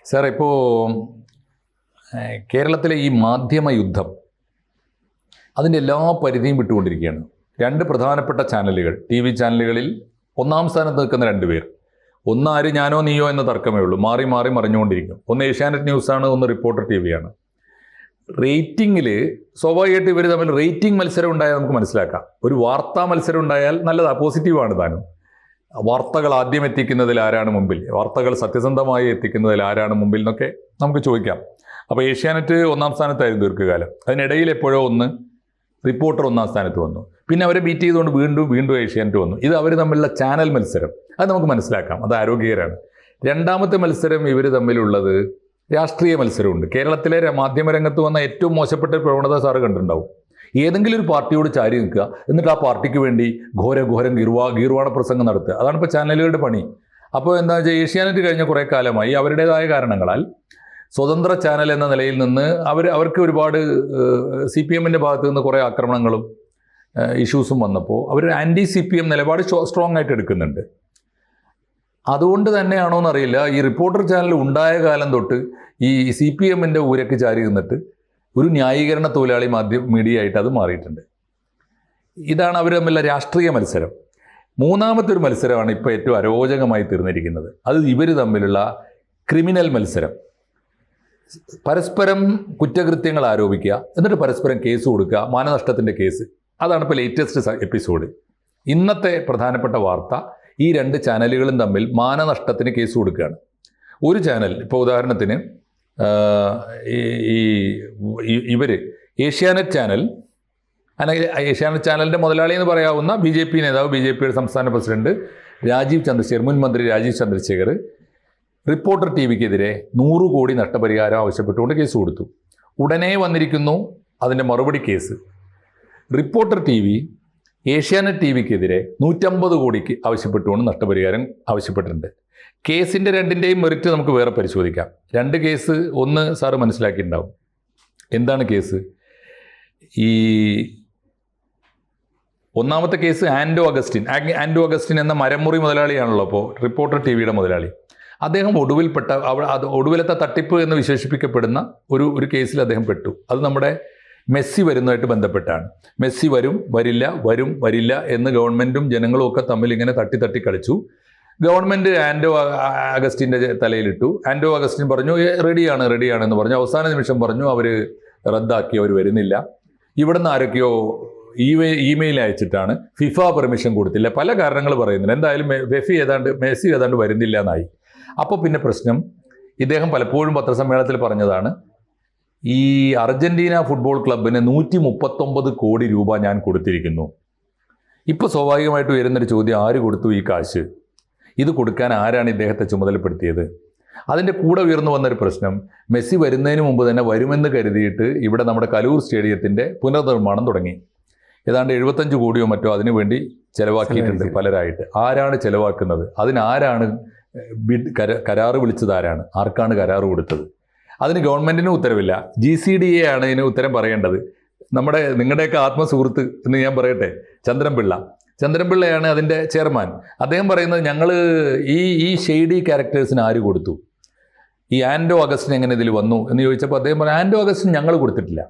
Sir, ഇപ്പോൾ കേരളത്തിലെ ഈ മാധ്യമ യുദ്ധം അതിൻ്റെ എല്ലാ പരിധിയും വിട്ടുകൊണ്ടിരിക്കുകയാണ്. രണ്ട് പ്രധാനപ്പെട്ട ചാനലുകൾ, ടി വി ചാനലുകളിൽ ഒന്നാം സ്ഥാനത്ത് നിൽക്കുന്ന രണ്ടുപേർ, ഒന്ന് ആര് ഞാനോ നീയോ എന്ന തർക്കമേ ഉള്ളൂ, മാറി മാറി മറിഞ്ഞുകൊണ്ടിരിക്കും. ഒന്ന് ഏഷ്യാനെറ്റ് ന്യൂസാണ്, ഒന്ന് റിപ്പോർട്ടർ ടി വിയാണ്. റേറ്റിങ്ങിൽ സ്വാഭാവികമായിട്ട് ഇവർ തമ്മിൽ റേറ്റിംഗ് മത്സരം ഉണ്ടായാൽ നമുക്ക് മനസ്സിലാക്കാം. ഒരു വാർത്താ മത്സരം ഉണ്ടായാൽ നല്ലതാണ്, പോസിറ്റീവാണ് താനും. വാർത്തകൾ ആദ്യം എത്തിക്കുന്നതിൽ ആരാണ് മുമ്പിൽ, വാർത്തകൾ സത്യസന്ധമായി എത്തിക്കുന്നതിൽ ആരാണ് മുമ്പിൽ എന്നൊക്കെ നമുക്ക് ചോദിക്കാം. അപ്പോൾ ഏഷ്യാനെറ്റ് ഒന്നാം സ്ഥാനത്തായിരുന്നു ദീർഘകാലം. അതിനിടയിൽ എപ്പോഴോ ഒന്ന് റിപ്പോർട്ടർ ഒന്നാം സ്ഥാനത്ത് വന്നു, പിന്നെ അവരെ ബീറ്റ് ചെയ്തുകൊണ്ട് വീണ്ടും ഏഷ്യാനെറ്റ് വന്നു. ഇത് അവർ തമ്മിലുള്ള ചാനൽ മത്സരം, അത് നമുക്ക് മനസ്സിലാക്കാം, അത് ആരോഗ്യകരമാണ്. രണ്ടാമത്തെ മത്സരം ഇവർ തമ്മിലുള്ളത് രാഷ്ട്രീയ മത്സരമുണ്ട്. കേരളത്തിലെ മാധ്യമരംഗത്ത് വന്ന ഏറ്റവും മോശപ്പെട്ട പ്രവണത സാറ് കണ്ടിട്ടുണ്ടാവും. ഏതെങ്കിലും ഒരു പാർട്ടിയോട് ചാരി നിൽക്കുക, എന്നിട്ട് ആ പാർട്ടിക്ക് വേണ്ടി ഘോരം ഗീർവാണ പ്രസംഗം നടത്തുക. അതാണ് ഇപ്പോൾ ചാനലുകളുടെ പണി. അപ്പോൾ എന്താ വെച്ചാൽ ഏഷ്യാനെറ്റ് കഴിഞ്ഞ കുറേ കാലമായി അവരുടേതായ കാരണങ്ങളാൽ സ്വതന്ത്ര ചാനൽ എന്ന നിലയിൽ നിന്ന് അവർക്ക് ഒരുപാട് CPM-ൻ്റെ ഭാഗത്ത് നിന്ന് കുറേ ആക്രമണങ്ങളും ഇഷ്യൂസും വന്നപ്പോൾ അവർ ആൻറ്റി CPM നിലപാട് സ്ട്രോങ് ആയിട്ട് എടുക്കുന്നുണ്ട്. അതുകൊണ്ട് തന്നെയാണോ എന്നറിയില്ല, ഈ റിപ്പോർട്ടർ ചാനൽ ഉണ്ടായ കാലം തൊട്ട് ഈ CPM-ൻ്റെ ഊരക്ക് ചാരി നിന്നിട്ട് ഒരു ന്യായീകരണ തൊഴിലാളി മീഡിയ ആയിട്ട് അത് മാറിയിട്ടുണ്ട്. ഇതാണ് അവർ തമ്മിലുള്ള രാഷ്ട്രീയ മത്സരം. മൂന്നാമത്തെ ഒരു മത്സരമാണ് ഇപ്പോൾ ഏറ്റവും അരോചകമായി തീർന്നിരിക്കുന്നത്. അത് ഇവർ തമ്മിലുള്ള ക്രിമിനൽ മത്സരം. പരസ്പരം കുറ്റകൃത്യങ്ങൾ ആരോപിക്കുക, എന്നിട്ട് പരസ്പരം കേസ് കൊടുക്കുക, മാനനഷ്ടത്തിൻ്റെ കേസ്. അതാണ് ഇപ്പോൾ ലേറ്റസ്റ്റ് എപ്പിസോഡ്. ഇന്നത്തെ പ്രധാനപ്പെട്ട വാർത്ത, ഈ രണ്ട് ചാനലുകളും തമ്മിൽ മാനനഷ്ടത്തിന് കേസ് കൊടുക്കുകയാണ്. ഒരു ചാനൽ, ഇപ്പോൾ ഉദാഹരണത്തിന് ഇവർ ഏഷ്യാനെറ്റ് ചാനൽ, അല്ലെങ്കിൽ ഏഷ്യാനെറ്റ് ചാനലിൻ്റെ മുതലാളി എന്ന് പറയാവുന്ന BJP നേതാവ്, BJPയുടെ സംസ്ഥാന പ്രസിഡന്റ് രാജീവ് ചന്ദ്രശേഖർ, മുൻ മന്ത്രി രാജീവ് ചന്ദ്രശേഖർ റിപ്പോർട്ടർ ടി വിക്കെതിരെ 100 കോടി നഷ്ടപരിഹാരം ആവശ്യപ്പെട്ടുകൊണ്ട് കേസ് കൊടുത്തു. ഉടനെ വന്നിരിക്കുന്നു അതിൻ്റെ മറുപടി case. Reporter TV Asianet T വിക്കെതിരെ 150 കോടിക്ക് ആവശ്യപ്പെട്ടുകൊണ്ട് നഷ്ടപരിഹാരം ആവശ്യപ്പെട്ടിട്ടുണ്ട്. കേസിൻ്റെ രണ്ടിൻ്റെയും മെറിറ്റ് നമുക്ക് വേറെ പരിശോധിക്കാം. രണ്ട് കേസ്, ഒന്ന് സാറ് മനസ്സിലാക്കിയിട്ടുണ്ടാവും. എന്താണ് കേസ്? ഈ ഒന്നാമത്തെ കേസ് ആൻഡോ അഗസ്റ്റിൻ എന്ന മരമുറി മുതലാളിയാണല്ലോ അപ്പോൾ റിപ്പോർട്ടർ ടി വിയുടെ മുതലാളി. അദ്ദേഹം ഒടുവിലത്തെ തട്ടിപ്പ് എന്ന് വിശേഷിപ്പിക്കപ്പെടുന്ന ഒരു കേസിൽ അദ്ദേഹം പെട്ടു. അത് നമ്മുടെ മെസ്സി വരുന്നതായിട്ട് ബന്ധപ്പെട്ടാണ്. മെസ്സി വരില്ല എന്ന് ഗവൺമെൻറ്റും ജനങ്ങളും ഒക്കെ തമ്മിൽ ഇങ്ങനെ തട്ടി കളിച്ചു. ഗവൺമെൻറ് ആൻഡോ അഗസ്റ്റിൻ്റെ തലയിലിട്ടു. ആൻഡോ അഗസ്റ്റിൻ പറഞ്ഞു റെഡിയാണ് എന്ന് പറഞ്ഞു. അവസാന നിമിഷം പറഞ്ഞു അവർ റദ്ദാക്കി, അവർ വരുന്നില്ല. ഇവിടുന്ന് ആരൊക്കെയോ ഇമെയിൽ അയച്ചിട്ടാണ്, ഫിഫ പെർമിഷൻ കൊടുത്തില്ല, പല കാരണങ്ങൾ പറയുന്നുണ്ട്. എന്തായാലും മെസ്സി ഏതാണ്ട് വരുന്നില്ല എന്നായി. അപ്പോൾ പിന്നെ പ്രശ്നം, ഇദ്ദേഹം പലപ്പോഴും പത്രസമ്മേളനത്തിൽ പറഞ്ഞതാണ്, ഈ അർജന്റീന ഫുട്ബോൾ ക്ലബിന് 139 കോടി രൂപ ഞാൻ കൊടുത്തിരിക്കുന്നു. ഇപ്പോൾ സ്വാഭാവികമായിട്ട് വരുന്നൊരു ചോദ്യം, ആര് കൊടുത്തു ഈ കാശ്? ഇത് കൊടുക്കാൻ ആരാണ് ഇദ്ദേഹത്തെ ചുമതലപ്പെടുത്തിയത്? അതിൻ്റെ കൂടെ ഉയർന്നു വന്നൊരു പ്രശ്നം, മെസ്സി വരുന്നതിന് മുമ്പ് തന്നെ വരുമെന്ന് കരുതിയിട്ട് ഇവിടെ നമ്മുടെ കലൂർ സ്റ്റേഡിയത്തിൻ്റെ പുനർനിർമ്മാണം തുടങ്ങി. ഏതാണ്ട് 75 കോടിയോ മറ്റോ അതിനുവേണ്ടി ചിലവാക്കിയിട്ടുണ്ട് പലരായിട്ട്. ആരാണ് ചിലവാക്കുന്നത്? അതിനാരാണ് കരാറ് വിളിച്ചത്? ആർക്കാണ് കരാറ് കൊടുത്തത്? അതിന് ഗവൺമെൻറ്റിനും ഉത്തരവില്ല. GCDA ആണ് ഇതിന് ഉത്തരം പറയേണ്ടത്. നിങ്ങളുടെയൊക്കെ ആത്മസുഹൃത്ത് എന്ന് ഞാൻ പറയട്ടെ, ചന്ദ്രൻപിള്ളയാണ് അതിൻ്റെ ചെയർമാൻ. അദ്ദേഹം പറയുന്നത്, ഞങ്ങൾ ഈ ഷെയ്ഡി ക്യാരക്ടേഴ്സിന് ആര് കൊടുത്തു? ഈ ആൻഡോ അഗസ്റ്റിൻ എങ്ങനെ ഇതിൽ വന്നു എന്ന് ചോദിച്ചപ്പോൾ അദ്ദേഹം പറഞ്ഞു, ആൻഡോ അഗസ്റ്റിൻ ഞങ്ങൾ കൊടുത്തിട്ടില്ല.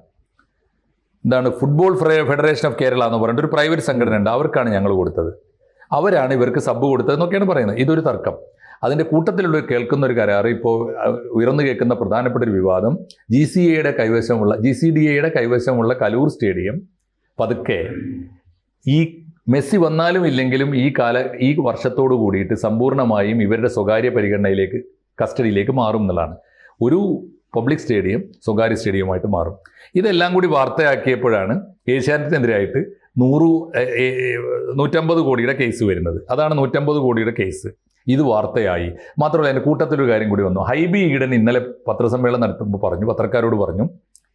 എന്താണ് ഫുട്ബോൾ ഫെഡറേഷൻ ഓഫ് കേരള എന്ന് പറഞ്ഞിട്ട് ഒരു പ്രൈവറ്റ് സംഘടന ഉണ്ട്, അവർക്കാണ് ഞങ്ങൾ കൊടുത്തത്, അവരാണ് ഇവർക്ക് സബ് കൊടുത്തതെന്നൊക്കെയാണ് പറയുന്നത്. ഇതൊരു തർക്കം. അതിൻ്റെ കൂട്ടത്തിലുള്ള കേൾക്കുന്ന ഒരു കരാറ്, ഇപ്പോൾ ഉയർന്നു കേൾക്കുന്ന പ്രധാനപ്പെട്ട ഒരു വിവാദം, GCDAയുടെ കൈവശമുള്ള കലൂർ സ്റ്റേഡിയം പതുക്കെ ഈ മെസ്സി വന്നാലും ഇല്ലെങ്കിലും ഈ വർഷത്തോടു കൂടിയിട്ട് സമ്പൂർണ്ണമായും ഇവരുടെ സ്വകാര്യ കസ്റ്റഡിയിലേക്ക് മാറും എന്നുള്ളതാണ്. ഒരു പബ്ലിക് സ്റ്റേഡിയം സ്വകാര്യ സ്റ്റേഡിയമായിട്ട് മാറും. ഇതെല്ലാം കൂടി വാർത്തയാക്കിയപ്പോഴാണ് ഏഷ്യാനെറ്റിനെതിരായിട്ട് 150 കോടിയുടെ കേസ് വരുന്നത്. അതാണ് 150 കോടിയുടെ കേസ്. ഇത് വാർത്തയായി. മാത്രമല്ല അതിൻ്റെ കൂട്ടത്തിലൊരു കാര്യം കൂടി വന്നു. ഹൈബി ഈഡൻ ഇന്നലെ പത്രസമ്മേളനം നടത്തുമ്പോൾ പത്രക്കാരോട് പറഞ്ഞു,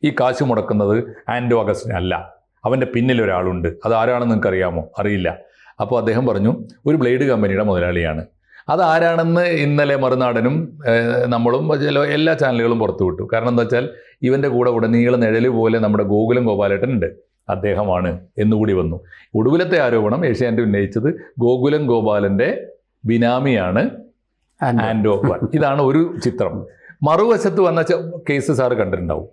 ഈ കാശ് മുടക്കുന്നത് ആൻഡോ അഗസ്റ്റിൻ അല്ല, അവൻ്റെ പിന്നിൽ ഒരാളുണ്ട്. അതാരാണെന്ന് നിങ്ങൾക്ക് അറിയാമോ? അറിയില്ല. അപ്പോൾ അദ്ദേഹം പറഞ്ഞു, ഒരു ബ്ലേഡ് കമ്പനിയുടെ മുതലാളിയാണ്. അതാരാണെന്ന് ഇന്നലെ മറുനാടനും നമ്മളും എല്ലാ ചാനലുകളും പുറത്തുവിട്ടു. കാരണം എന്താ വെച്ചാൽ, ഇവൻ്റെ കൂടെ ഉടനീളം നിഴല് പോലെ നമ്മുടെ ഗോകുലം ഗോപാലേട്ടൻ ഉണ്ട്, അദ്ദേഹമാണ് എന്നുകൂടി വന്നു. ഒടുവിലത്തെ ആരോപണം ഏഷ്യാനെറ്റ് ഉന്നയിച്ചത് ഗോകുലം ഗോപാലൻ്റെ ബിനാമിയാണ് ആൻഡോ. ഇതാണ് ഒരു ചിത്രം. മറുവശത്ത് വന്ന കേസ് സാറ് കണ്ടിട്ടുണ്ടാവും.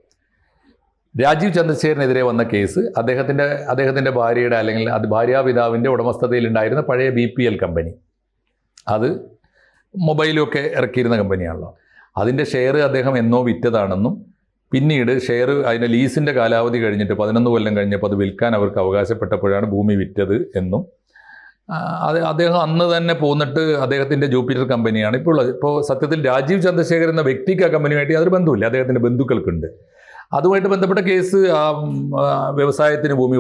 രാജീവ് ചന്ദ്രശേഖരനെതിരെ വന്ന കേസ് അദ്ദേഹത്തിൻ്റെ ഭാര്യയുടെ അല്ലെങ്കിൽ അത് ഭാര്യാപിതാവിൻ്റെ ഉടമസ്ഥതയിലുണ്ടായിരുന്ന പഴയ BPL കമ്പനി, അത് മൊബൈലൊക്കെ ഇറക്കിയിരുന്ന കമ്പനിയാണല്ലോ. അതിൻ്റെ ഷെയർ അദ്ദേഹം എന്നോ വിറ്റതാണെന്നും പിന്നീട് ഷെയർ അതിൻ്റെ ലീസിൻ്റെ കാലാവധി കഴിഞ്ഞിട്ട് 11 കൊല്ലം കഴിഞ്ഞപ്പോൾ അത് വിൽക്കാൻ അവർക്ക് അവകാശപ്പെട്ടപ്പോഴാണ് ഭൂമി വിറ്റത് എന്നും അദ്ദേഹം അന്ന് തന്നെ പോന്നിട്ട് അദ്ദേഹത്തിൻ്റെ ജൂപ്പിറ്റർ കമ്പനിയാണ് ഇപ്പോൾ ഉള്ളത്. ഇപ്പോൾ സത്യത്തിൽ രാജീവ് ചന്ദ്രശേഖർ എന്ന വ്യക്തിക്ക് ആ കമ്പനിയുമായിട്ട് യാതൊരു ബന്ധമില്ല, അദ്ദേഹത്തിൻ്റെ ബന്ധുക്കൾക്കുണ്ട്. അതുമായിട്ട് ബന്ധപ്പെട്ട കേസ് വ്യവസായത്തിന് ഭൂമി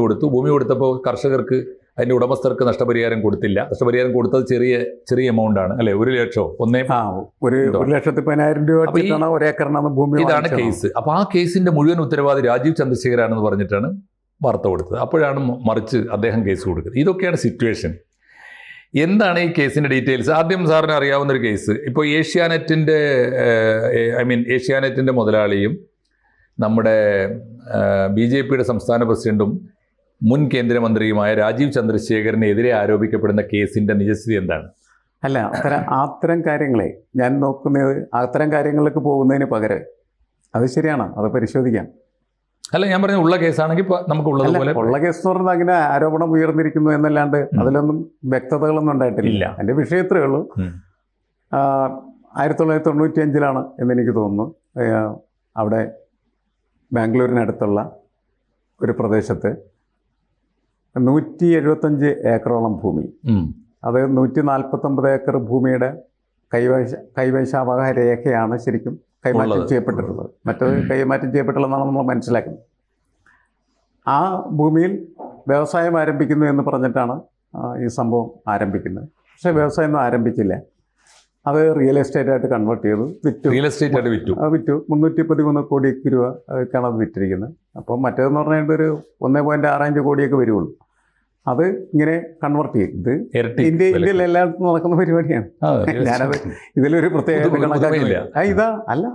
കൊടുത്തപ്പോൾ കർഷകർക്ക് അതിൻ്റെ ഉടമസ്ഥർക്ക് നഷ്ടപരിഹാരം കൊടുത്തില്ല. നഷ്ടപരിഹാരം കൊടുത്തത് ചെറിയ എമൗണ്ട് ആണ് അല്ലേ, 1 ലക്ഷം 1,10,000 രൂപ ഒരേക്കറിനാണ് ഭൂമി. ഇതാണ് കേസ്. അപ്പോൾ ആ കേസിൻ്റെ മുഴുവൻ ഉത്തരവാദി രാജീവ് ചന്ദ്രശേഖരാണെന്ന് പറഞ്ഞിട്ടാണ് വാർത്ത കൊടുത്തത്. അപ്പോഴാണ് മറിച്ച് അദ്ദേഹം കേസ് കൊടുക്കുന്നത്. ഇതൊക്കെയാണ് സിറ്റുവേഷൻ. എന്താണ് ഈ കേസിൻ്റെ ഡീറ്റെയിൽസ്? ആദ്യം സാറിന് അറിയാവുന്ന ഒരു കേസ്, ഇപ്പോൾ ഏഷ്യാനെറ്റിൻ്റെ മുതലാളിയും നമ്മുടെ BJPയുടെ സംസ്ഥാന പ്രസിഡന്റും മുൻ കേന്ദ്രമന്ത്രിയുമായ രാജീവ് ചന്ദ്രശേഖരനെതിരെ ആരോപിക്കപ്പെടുന്ന കേസിൻ്റെ നിജസ്ഥിതി എന്താണ്? അല്ല, അത്തരം കാര്യങ്ങളെ ഞാൻ നോക്കുന്നത്, അത്തരം കാര്യങ്ങളിലേക്ക് പോകുന്നതിന് പകരം അത് ശരിയാണ്, അത് പരിശോധിക്കാം. അല്ല, ഞാൻ പറഞ്ഞ ഉള്ള കേസാണെങ്കിൽ നമുക്ക് ഉള്ളതുപോലെ. ഉള്ള കേസ് എന്ന് പറഞ്ഞാൽ അങ്ങനെ ആരോപണം ഉയർന്നിരിക്കുന്നു എന്നല്ലാണ്ട് അതിലൊന്നും വ്യക്തതകളൊന്നും ഉണ്ടായിട്ടില്ല. എൻ്റെ വിഷയത്രേ ഉള്ളൂ. 1995 എന്നെനിക്ക് തോന്നുന്നു, അവിടെ ബാംഗ്ലൂരിനടുത്തുള്ള ഒരു പ്രദേശത്ത് 175 ഏക്കറോളം ഭൂമി, അത് 149 ഏക്കർ ഭൂമിയുടെ കൈവശാവകാശ രേഖയാണ് ശരിക്കും കൈമാറ്റം ചെയ്യപ്പെട്ടിട്ടുള്ളത്. മറ്റത് കൈമാറ്റം ചെയ്യപ്പെട്ടുള്ളതാണ് നമ്മൾ മനസ്സിലാക്കുന്നത്. ആ ഭൂമിയിൽ വ്യവസായം ആരംഭിക്കുന്നു എന്ന് പറഞ്ഞിട്ടാണ് ഈ സംഭവം ആരംഭിക്കുന്നത്. പക്ഷേ വ്യവസായമൊന്നും ആരംഭിച്ചില്ല. അത് റിയൽ എസ്റ്റേറ്റായിട്ട് കൺവേർട്ട് ചെയ്തു, വിറ്റു 313 കോടി രൂപക്കാണ് അത് വിറ്റിരിക്കുന്നത്. അപ്പം മറ്റേതെന്ന് പറഞ്ഞാൽ ഒരു 1.65 കോടിയൊക്കെ വരുള്ളൂ. അത് ഇങ്ങനെ കൺവേർട്ട് ചെയ്യും. ഇത് ഇന്ത്യയിൽ എല്ലായിടത്തും നടക്കുന്ന പരിപാടിയാണ്. ഞാനത് ഇതിലൊരു പ്രത്യേകത കണക്കാക്കില്ല.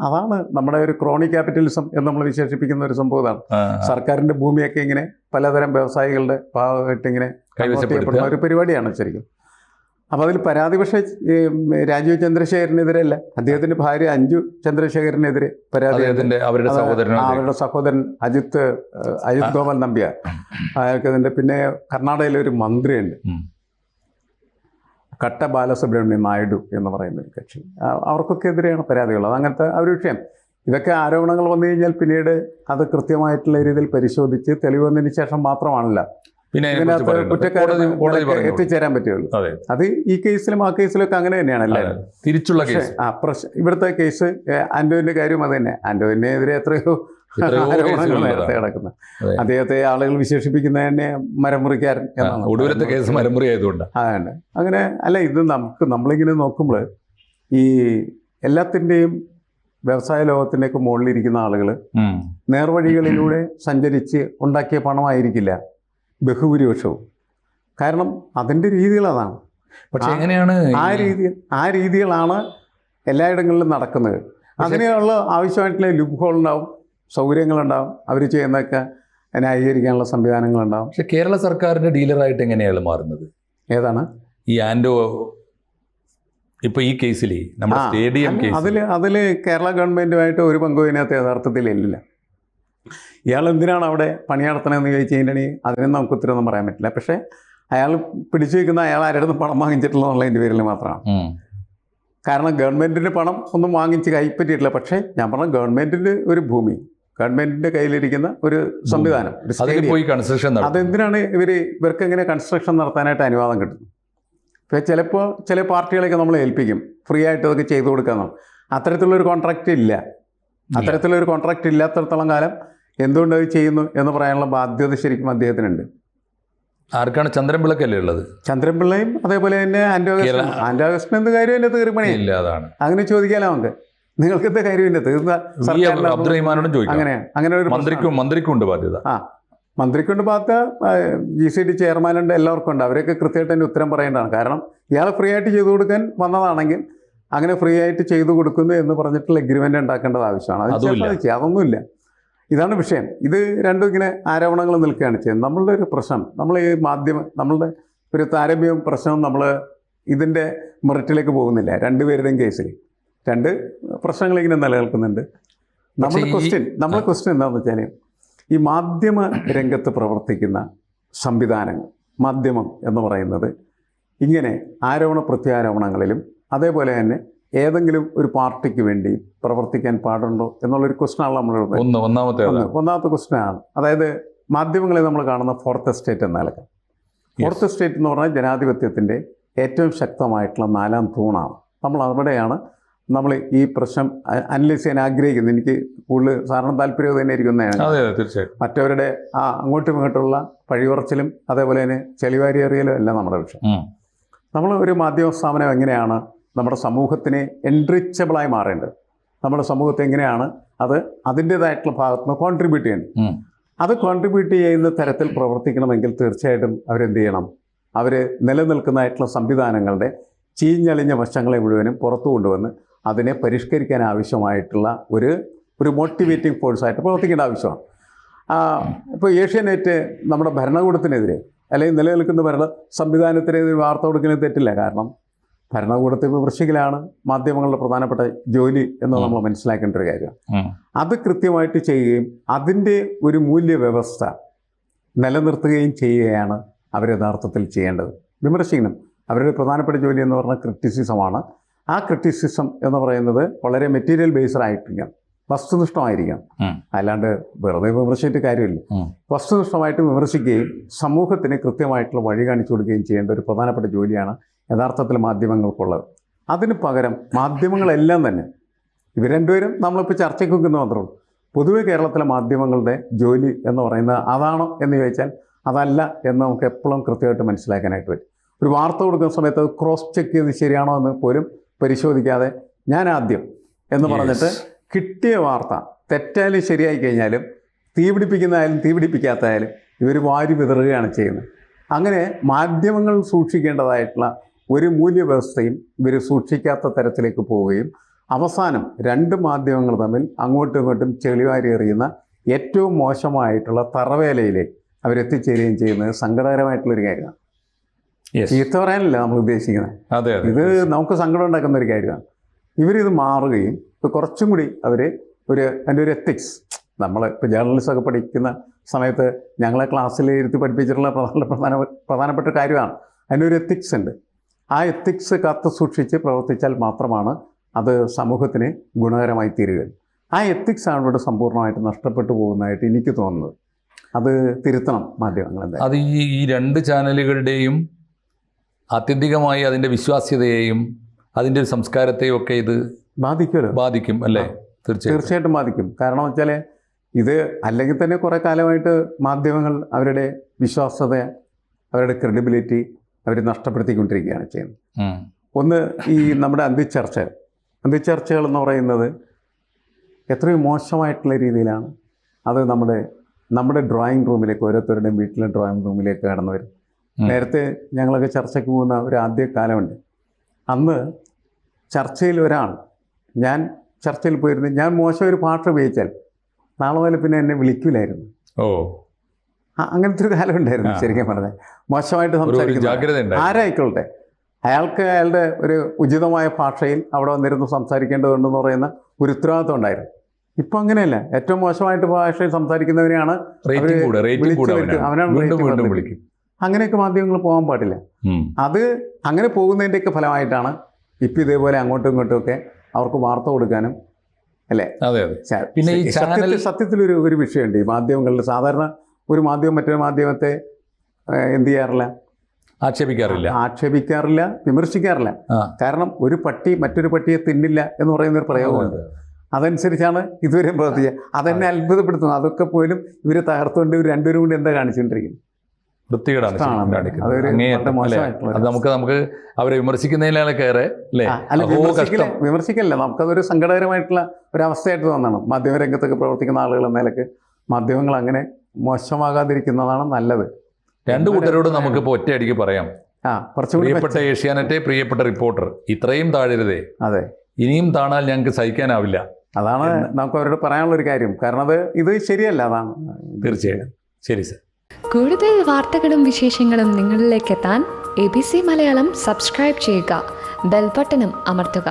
അതാണ് നമ്മുടെ ഒരു ക്രോണി ക്യാപിറ്റലിസം എന്ന് നമ്മൾ വിശേഷിപ്പിക്കുന്ന ഒരു സംഭവം. ഇതാണ് സർക്കാരിൻ്റെ ഭൂമിയൊക്കെ ഇങ്ങനെ പലതരം വ്യവസായികളുടെ ഭാഗമായിട്ട് ഇങ്ങനെ ചെയ്യപ്പെടുന്ന ഒരു പരിപാടിയാണ് ശരിക്കും. അപ്പോൾ അതിൽ പരാതി പക്ഷേ രാജീവ് ചന്ദ്രശേഖരനെതിരെ അല്ല, അദ്ദേഹത്തിൻ്റെ ഭാര്യ അഞ്ജു ചന്ദ്രശേഖരനെതിരെ പരാതി. അവരുടെ സഹോദരൻ അജിത് ഗോപാൽ നമ്പ്യാർ, അയാൾക്കതിൻ്റെ. പിന്നെ കർണാടകയിലെ ഒരു മന്ത്രിയുണ്ട്, കട്ട ബാലസുബ്രഹ്മണ്യം നായിഡു എന്ന് പറയുന്ന ഒരു കക്ഷി. അവർക്കൊക്കെ എതിരെയാണ് പരാതിയുള്ളത്. അങ്ങനത്തെ ഒരു വിഷയം. ഇതൊക്കെ ആരോപണങ്ങൾ വന്നു കഴിഞ്ഞാൽ പിന്നീട് അത് കൃത്യമായിട്ടുള്ള രീതിയിൽ പരിശോധിച്ച് തെളിവ് വന്നതിന് ശേഷം മാത്രമാണല്ലോ ഇതിനകത്ത് കുറ്റക്കാരന് എത്തിച്ചേരാൻ പറ്റുള്ളൂ. അത് ഈ കേസിലും ആ കേസിലൊക്കെ അങ്ങനെ തന്നെയാണ് തിരിച്ചുള്ള കേസ്. ഇവിടുത്തെ കേസ് ആന്റോയിന്റെ കാര്യം അത് തന്നെ. ആന്റോയിനെതിരെ എത്രയോ ആരോപണങ്ങൾ നേരത്തെ കിടക്കുന്നത്. അദ്ദേഹത്തെ ആളുകൾ വിശേഷിപ്പിക്കുന്നത് തന്നെ മരമുറിക്കാരൻ എന്നാണ്. ഒടുവിലത്തെ കേസ് മരമുറി ആയതുകൊണ്ട് അതാണ് അങ്ങനെ. അല്ല, ഇത് നമ്മളിങ്ങനെ നോക്കുമ്പോൾ ഈ എല്ലാത്തിൻ്റെയും വ്യവസായ ലോകത്തിൻ്റെയൊക്കെ മുകളിലിരിക്കുന്ന ആളുകൾ നേർവഴികളിലൂടെ സഞ്ചരിച്ച് ഉണ്ടാക്കിയ പണമായിരിക്കില്ല ബഹുഭൂരിപക്ഷവും. കാരണം അതിൻ്റെ രീതികൾ അതാണ്. പക്ഷെ എങ്ങനെയാണ് ആ രീതികളാണ് എല്ലായിടങ്ങളിലും നടക്കുന്നത്. അതിനുള്ള ആവശ്യമായിട്ടുള്ള ലുക്ക് ഹോൾ ഉണ്ടാവും, സൗകര്യങ്ങളുണ്ടാവും, അവർ ചെയ്യുന്നതൊക്കെ ന്യായീകരിക്കാനുള്ള സംവിധാനങ്ങളുണ്ടാവും. പക്ഷെ കേരള സർക്കാരിൻ്റെ ഡീലറായിട്ട് എങ്ങനെയാണ് മാറുന്നത്? ഏതാണ് ഈ ആൻഡോ? ഇപ്പോൾ ഈ കേസിൽ നമ്മുടെ സ്റ്റേഡിയം അതിൽ കേരള ഗവൺമെൻറ്റുമായിട്ട് ഒരു പങ്കും ഇതിനകത്ത് യഥാർത്ഥത്തിലില്ല. ഇയാൾ എന്തിനാണ് അവിടെ പണി നടത്തണമെന്ന് ചോദിച്ചു കഴിഞ്ഞിട്ടുണ്ടെങ്കിൽ അതിനും നമുക്ക് ഉത്തരവൊന്നും പറയാൻ പറ്റില്ല. പക്ഷേ അയാൾ പിടിച്ചു വയ്ക്കുന്ന അയാൾ ആരുടെ പണം വാങ്ങിച്ചിട്ടുള്ളതെന്നുള്ളതിൻ്റെ പേരിൽ മാത്രമാണ്. കാരണം ഗവൺമെൻറ്റിൻ്റെ പണം ഒന്നും വാങ്ങിച്ച് കൈപ്പറ്റിയിട്ടില്ല. പക്ഷേ ഞാൻ പറഞ്ഞ ഗവൺമെൻറ്റിൻ്റെ ഒരു ഭൂമി, ഗവൺമെൻറ്റിൻ്റെ കയ്യിലിരിക്കുന്ന ഒരു സംവിധാനം, അതെന്തിനാണ് ഇവർക്ക് എങ്ങനെ കൺസ്ട്രക്ഷൻ നടത്താനായിട്ട് അനുവാദം കിട്ടുന്നത്? ഇപ്പോൾ ചിലപ്പോൾ ചില പാർട്ടികളൊക്കെ നമ്മൾ ഏൽപ്പിക്കും, ഫ്രീ ആയിട്ട് അതൊക്കെ ചെയ്തു കൊടുക്കാമെന്നാണ്. അത്തരത്തിലുള്ളൊരു കോൺട്രാക്റ്റ് ഇല്ല. അത്തരത്തിലൊരു കോൺട്രാക്റ്റ് ഇല്ലാത്തടത്തോളം കാലം എന്തുകൊണ്ട് അത് ചെയ്യുന്നു എന്ന് പറയാനുള്ള ബാധ്യത ശരിക്കും അദ്ദേഹത്തിനുണ്ട്. ആർക്കാണ്? ചന്ദ്രൻപിള്ളക്കല്ലേ ഉള്ളത്? ചന്ദ്രൻപിള്ളയും അതേപോലെ തന്നെ ആൻഡോ അഗസ്റ്റിന് എന്ത് കാര്യം എൻ്റെ തീർപ്പണിയില്ല. അതാണ് അങ്ങനെ ചോദിക്കാലോ നമുക്ക്. നിങ്ങൾക്ക് എന്താ കാര്യം എൻ്റെ അങ്ങനെ ഒരു മന്ത്രിക്കുണ്ട് ബാധ്യത. മന്ത്രിക്കുണ്ട് ബാധ്യത, GCD ചെയർമാനുണ്ട്, എല്ലാവർക്കും ഉണ്ട്. അവരൊക്കെ കൃത്യമായിട്ട് അതിൻ്റെ ഉത്തരം പറയേണ്ടതാണ്. കാരണം ഇയാൾ ഫ്രീ ആയിട്ട് ചെയ്തു കൊടുക്കാൻ വന്നതാണെങ്കിൽ അങ്ങനെ ഫ്രീ ആയിട്ട് ചെയ്തു കൊടുക്കുന്നു എന്ന് പറഞ്ഞിട്ടുള്ള എഗ്രിമെൻ്റ് ഉണ്ടാക്കേണ്ടത് ആവശ്യമാണ്. അതൊന്നുമില്ല. ഇതാണ് വിഷയം. ഇത് രണ്ടും ഇങ്ങനെ ആരോപണങ്ങൾ നിൽക്കുകയാണ് ചെയ്യുന്നത്. നമ്മളുടെ ഒരു പ്രശ്നം, നമ്മൾ ഈ നമ്മളുടെ ഒരു താരതമ്യവും പ്രശ്നവും നമ്മൾ ഇതിൻ്റെ മെറിറ്റിലേക്ക് പോകുന്നില്ല രണ്ടുപേരുടെയും കേസിൽ. രണ്ട് പ്രശ്നങ്ങളിങ്ങനെ നിലനിൽക്കുന്നുണ്ട്. നമ്മുടെ ക്വസ്റ്റ്യൻ എന്താണെന്ന് വെച്ചാൽ, ഈ മാധ്യമ രംഗത്ത് പ്രവർത്തിക്കുന്ന സംവിധാനങ്ങൾ, മാധ്യമം എന്ന് പറയുന്നത് ഇങ്ങനെ ആരോപണ പ്രത്യാരോപണങ്ങളിലും അതേപോലെ തന്നെ ഏതെങ്കിലും ഒരു പാർട്ടിക്ക് വേണ്ടി പ്രവർത്തിക്കാൻ പാടുണ്ടോ എന്നുള്ളൊരു ക്വസ്റ്റ്യനാണ് നമ്മളുടെ ഒന്നാമത്തെ ക്വസ്റ്റ്യനാണ്. അതായത് മാധ്യമങ്ങളെ നമ്മൾ കാണുന്ന ഫോർത്ത് എസ്റ്റേറ്റ് എന്ന നിലക്ക്. ഫോർത്ത് എസ്റ്റേറ്റ് എന്ന് പറഞ്ഞാൽ ജനാധിപത്യത്തിൻ്റെ ഏറ്റവും ശക്തമായിട്ടുള്ള 4ാം തൂണാണ്. നമ്മൾ അവിടെയാണ് നമ്മൾ ഈ പ്രശ്നം അനലൈസ് ചെയ്യാൻ ആഗ്രഹിക്കുന്നത്. എനിക്ക് കൂടുതൽ സാറിന് താല്പര്യം തന്നെ ഇരിക്കുന്നതാണ്. മറ്റവരുടെ അങ്ങോട്ടും ഇങ്ങോട്ടുള്ള പഴിയുറച്ചിലും അതേപോലെ തന്നെ ചെളിവാരി എറിയലും അല്ല നമ്മുടെ വിഷയം. നമ്മൾ ഒരു മാധ്യമ സ്ഥാപനം എങ്ങനെയാണ് നമ്മുടെ സമൂഹത്തിനെ എൻറിച്ചബിളായി മാറേണ്ടത്, നമ്മുടെ സമൂഹത്തെ എങ്ങനെയാണ് അത് അതിൻ്റേതായിട്ടുള്ള ഭാഗത്തുനിന്ന് കോൺട്രിബ്യൂട്ട് ചെയ്യേണ്ടത്. അത് കോൺട്രിബ്യൂട്ട് ചെയ്യുന്ന തരത്തിൽ പ്രവർത്തിക്കണമെങ്കിൽ തീർച്ചയായിട്ടും അവരെന്ത് ചെയ്യണം? അവർ നിലനിൽക്കുന്നതായിട്ടുള്ള സംവിധാനങ്ങളുടെ ചീഞ്ഞളിഞ്ഞ വശങ്ങളെ മുഴുവനും പുറത്തു കൊണ്ടുവന്ന് അതിനെ പരിഷ്കരിക്കാൻ ആവശ്യമായിട്ടുള്ള ഒരു മോട്ടിവേറ്റിംഗ് ഫോഴ്സായിട്ട് പ്രവർത്തിക്കേണ്ട ആവശ്യമാണ്. ഇപ്പോൾ ഏഷ്യാനെറ്റ് നമ്മുടെ ഭരണകൂടത്തിനെതിരെ അല്ലെങ്കിൽ നിലനിൽക്കുന്ന സംവിധാനത്തിനെതിരെ വാർത്ത കൊടുക്കുന്നതിന് തെറ്റില്ല. കാരണം ഭരണകൂടത്തെ വിമർശിക്കലാണ് മാധ്യമങ്ങളുടെ പ്രധാനപ്പെട്ട ജോലി എന്ന് നമ്മൾ മനസ്സിലാക്കേണ്ട ഒരു കാര്യമാണ്. അത് കൃത്യമായിട്ട് ചെയ്യുകയും അതിൻ്റെ ഒരു മൂല്യവ്യവസ്ഥ നിലനിർത്തുകയും ചെയ്യുകയാണ് അവർ യഥാർത്ഥത്തിൽ ചെയ്യേണ്ടത്. വിമർശിക്കണം. അവരുടെ പ്രധാനപ്പെട്ട ജോലി എന്ന് പറഞ്ഞാൽ ക്രിറ്റിസിസമാണ്. ആ ക്രിറ്റിസിസം എന്ന് പറയുന്നത് വളരെ മെറ്റീരിയൽ ബേസ്ഡ് ആയിരിക്കണം, വസ്തുനിഷ്ഠമായിരിക്കണം. അല്ലാണ്ട് വെറുതെ വിമർശിച്ചിട്ട് കാര്യമില്ല. വസ്തുനിഷ്ഠമായിട്ട് വിമർശിക്കുകയും സമൂഹത്തിന് കൃത്യമായിട്ടുള്ള വഴി കാണിച്ചു കൊടുക്കുകയും ചെയ്യേണ്ട ഒരു പ്രധാനപ്പെട്ട ജോലിയാണ് യഥാർത്ഥത്തിൽ മാധ്യമങ്ങൾക്കുള്ളത്. അതിന് പകരം മാധ്യമങ്ങളെല്ലാം തന്നെ ഇവർ രണ്ടുപേരും നമ്മളിപ്പോൾ ചർച്ചയ്ക്ക് വെക്കുന്ന മാത്രമേ. പൊതുവെ കേരളത്തിലെ മാധ്യമങ്ങളുടെ ജോലി എന്ന് പറയുന്നത് അതാണോ എന്ന് ചോദിച്ചാൽ അതല്ല എന്ന് നമുക്ക് എപ്പോഴും കൃത്യമായിട്ട് മനസ്സിലാക്കാനായിട്ട് പറ്റും. ഒരു വാർത്ത കൊടുക്കുന്ന സമയത്ത് അത് ക്രോസ് ചെക്ക് ചെയ്ത് ശരിയാണോ എന്ന് പോലും പരിശോധിക്കാതെ ഞാൻ ആദ്യം എന്ന് പറഞ്ഞിട്ട് കിട്ടിയ വാർത്ത തെറ്റായാലും ശരിയായി കഴിഞ്ഞാലും തീപിടിപ്പിക്കുന്നതായാലും തീപിടിപ്പിക്കാത്തതായാലും ഇവർ വാരി വിതറുകയാണ് ചെയ്യുന്നത്. അങ്ങനെ മാധ്യമങ്ങൾ സൂക്ഷിക്കേണ്ടതായിട്ടുള്ള ഒരു മൂല്യവ്യവസ്ഥയും ഇവർ സൂക്ഷിക്കാത്ത തരത്തിലേക്ക് പോവുകയും അവസാനം രണ്ട് മാധ്യമങ്ങൾ തമ്മിൽ അങ്ങോട്ടും ഇങ്ങോട്ടും ചെളിവാരി എറിയുന്ന ഏറ്റവും മോശമായിട്ടുള്ള തറവേലയിലേക്ക് അവരെത്തിച്ചേരുകയും ചെയ്യുന്നത് സങ്കടകരമായിട്ടുള്ളൊരു കാര്യമാണ്. ചീത്ത പറയാനല്ല നമ്മൾ ഉദ്ദേശിക്കുന്നത്, ഇത് നമുക്ക് സങ്കടം ഉണ്ടാക്കുന്ന ഒരു കാര്യമാണ്. ഇവരിത് മാറുകയും ഇത് കുറച്ചും കൂടി അതിൻ്റെ ഒരു എത്തിക്സ്, നമ്മൾ ഇപ്പോൾ ജേർണലിസ്റ്റൊക്കെ പഠിക്കുന്ന സമയത്ത് ഞങ്ങളെ ക്ലാസ്സിൽ ഇരുത്തി പഠിപ്പിച്ചിട്ടുള്ള പ്രധാനപ്പെട്ട കാര്യമാണ്. അതിൻ്റെ ഒരു എത്തിക്സ് ഉണ്ട്. ആ എത്തിക്സ് കാത്തു സൂക്ഷിച്ച് പ്രവർത്തിച്ചാൽ മാത്രമാണ് അത് സമൂഹത്തിന് ഗുണകരമായി തീരുക. ആ എത്തിക്സാണ് ഇവിടെ സമ്പൂർണ്ണമായിട്ട് നഷ്ടപ്പെട്ടു പോകുന്നതായിട്ട് എനിക്ക് തോന്നുന്നത്. അത് തിരുത്തണം മാധ്യമങ്ങൾ. അത് ഈ രണ്ട് ചാനലുകളുടെയും ആത്യന്തികമായി അതിൻ്റെ വിശ്വാസ്യതയെയും അതിൻ്റെ ഒരു സംസ്കാരത്തെയും ഒക്കെ ഇത് ബാധിക്കും അല്ലേ? തീർച്ചയായിട്ടും ബാധിക്കും. കാരണം വെച്ചാൽ ഇത് അല്ലെങ്കിൽ തന്നെ കുറേ കാലമായിട്ട് മാധ്യമങ്ങൾ അവരുടെ വിശ്വാസ്യത, അവരുടെ ക്രെഡിബിലിറ്റി അവർ നഷ്ടപ്പെടുത്തിക്കൊണ്ടിരിക്കുകയാണ് ചെയ്യുന്നത്. ഒന്ന്, ഈ നമ്മുടെ അന്തിച്ചർച്ചകൾ എന്ന് പറയുന്നത് എത്രയും മോശമായിട്ടുള്ള രീതിയിലാണ് അത് നമ്മുടെ ഡ്രോയിങ് റൂമിലേക്ക്, ഓരോരുത്തരുടെയും വീട്ടിലെ ഡ്രോയിങ് റൂമിലേക്ക് കടന്നു വരും. നേരത്തെ ഞങ്ങളൊക്കെ ചർച്ചയ്ക്ക് പോകുന്ന ഒരു ആദ്യ കാലമുണ്ട്. അന്ന് ചർച്ചയിൽ ഞാൻ ചർച്ചയിൽ പോയിരുന്നു, ഞാൻ മോശം ഒരു ഭാഷ ഉപയോഗിച്ചാൽ നാളെ മുതൽ പിന്നെ എന്നെ വിളിക്കില്ലായിരുന്നു. അങ്ങനത്തെ ഒരു കാലം ഉണ്ടായിരുന്നു. ശരിക്കും പറഞ്ഞാൽ മോശമായിട്ട് സംസാരിക്കുന്നത് ആരായിക്കോട്ടെ, അയാളുടെ ഒരു ഉചിതമായ ഭാഷയിൽ അവിടെ വന്നിരുന്ന് സംസാരിക്കേണ്ടതുണ്ടെന്ന് പറയുന്ന ഒരു ഉത്തരവാദിത്വം ഉണ്ടായിരുന്നു. ഇപ്പം അങ്ങനെയല്ല. ഏറ്റവും മോശമായിട്ട് ഭാഷയിൽ സംസാരിക്കുന്നവരെയാണ് വിളിക്കും. അങ്ങനെയൊക്കെ മാധ്യമങ്ങൾ പോകാൻ പാടില്ല. അത് അങ്ങനെ പോകുന്നതിൻ്റെയൊക്കെ ഫലമായിട്ടാണ് ഇപ്പം ഇതേപോലെ അങ്ങോട്ടും ഇങ്ങോട്ടും ഒക്കെ അവർക്ക് വാർത്ത കൊടുക്കാനും അല്ലേ. പിന്നെ ഈ സത്യത്തിലൊരു വിഷയമുണ്ട്. ഈ മാധ്യമങ്ങളിൽ സാധാരണ ഒരു മാധ്യമം മറ്റൊരു മാധ്യമത്തെ എന്ത് ചെയ്യാറില്ല, ആക്ഷേപിക്കാറില്ല, വിമർശിക്കാറില്ല. കാരണം ഒരു പട്ടി മറ്റൊരു പട്ടിയെ തിന്നില്ല എന്ന് പറയുന്നൊരു പ്രയോഗമുണ്ട്. അതനുസരിച്ചാണ് ഇതുവരെ പ്രവർത്തിക്കുക. അതെന്നെ അത്ഭുതപ്പെടുത്തുന്നു. അതൊക്കെ പോലും ഇവരെ തകർത്തുകൊണ്ട് ഇവർ രണ്ടുപേരും കൂടി എന്താ കാണിച്ചുകൊണ്ടിരിക്കുന്നത്? വൃത്തികേടാണ്. അത് നമുക്ക് അവരെ വിമർശിക്കുന്നതിലേറെ വിമർശിക്കല്ല, നമുക്കതൊരു സങ്കടകരമായിട്ടുള്ള ഒരവസ്ഥയായിട്ട് തോന്നണം. മാധ്യമരംഗത്തൊക്കെ പ്രവർത്തിക്കുന്ന ആളുകൾ എന്ന നിലക്ക് മാധ്യമങ്ങൾ അങ്ങനെ മോശമാകാതിരിക്കുന്നതാണ് നല്ലത്. രണ്ടു കൂട്ടരോട് നമുക്കിപ്പോൾ ഒറ്റയടിക്ക് പറയാം, പ്രിയപ്പെട്ട ഏഷ്യാനെറ്റ്, പ്രിയപ്പെട്ട റിപ്പോർട്ടർ, ഇത്രയും താഴരുതേ. അതെ, ഇനിയും താണാൽ ഞങ്ങൾക്ക് സഹിക്കാനാവില്ല. അതാണ് നമുക്ക് അവരോട് പറയാനുള്ളൊരു കാര്യം. കാരണം ഇത് ശരിയല്ല. അതാണ് തീർച്ചയായും. ശരി സർ. കൂടുതൽ വാർത്തകളും വിശേഷങ്ങളും നിങ്ങളിലേക്ക് എത്താൻ ABC മലയാളം സബ്സ്ക്രൈബ് ചെയ്യുക, ബെൽ ബട്ടണും അമർത്തുക.